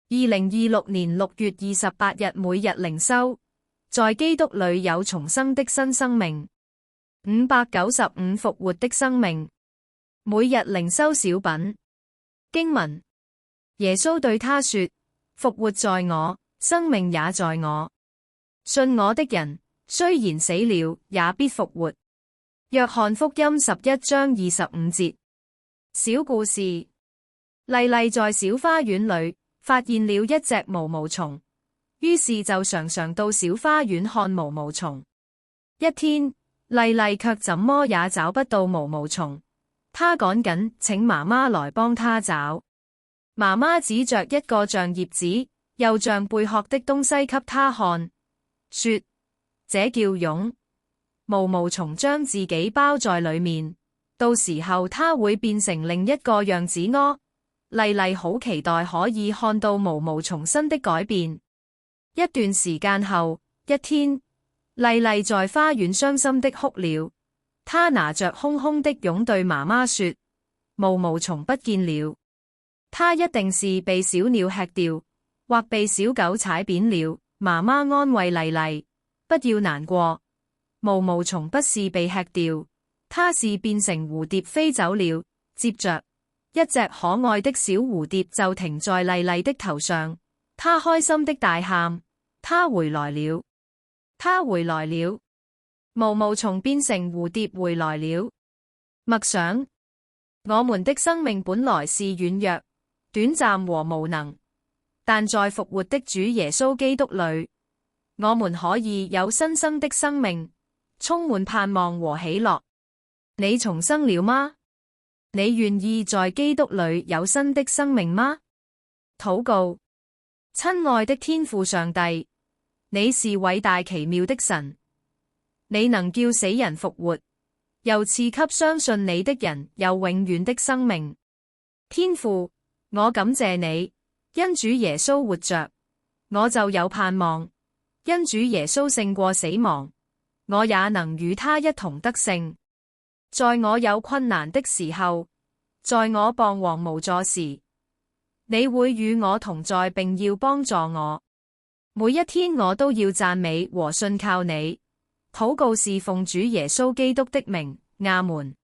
2026年6月28日每日靈修，在基督裏有重生的新生命。595復活的生命。每日靈修小品。經文：耶穌對他說：復活在我，生命也在我。信我的人，雖然死了，也必復活。約翰福音11章25節。小故事：麗麗在小花園裏發現了一隻毛毛蟲，於是就常常到小花園看毛毛蟲。一天，麗麗卻怎麼也找不到毛毛蟲，她趕緊請媽媽來幫她找。媽媽指着一個像葉子又像貝殼的東西給她看，說：這叫蛹，毛毛蟲將自己包在裏面，到時候它會變成另一個樣子哦。麗麗好期待可以看到毛毛蟲新的改變。一段時間後，一天，麗麗在花園傷心的哭了。她拿着空空的蛹對媽媽說：毛毛蟲不見了，它一定是被小鳥吃掉，或被小狗踩扁了。媽媽安慰麗麗：不要難過，毛毛蟲不是被吃掉，它是變成蝴蝶飛走了。接着，一隻可愛的小蝴蝶就停在麗麗的頭上，她開心的大喊：她回來了，她回來了！毛毛蟲變成蝴蝶回來了。默想：我們的生命本來是軟弱、短暫和無能，但在復活的主耶穌基督裏，我們可以有新生的生命，充滿盼望和喜樂。你重生了嗎？你願意在基督裏有新的生命嗎？禱告：親愛的天父上帝，你是偉大奇妙的神，你能叫死人復活，又賜給相信你的人有永遠的生命。天父，我感謝你，因主耶穌活着，我就有盼望；因主耶穌勝過死亡，我也能與他一同得勝。在我有困難的時候，在我彷徨無助時，你會與我同在，並要幫助我。每一天我都要讚美和信靠你。禱告是奉主耶穌基督的名，阿門。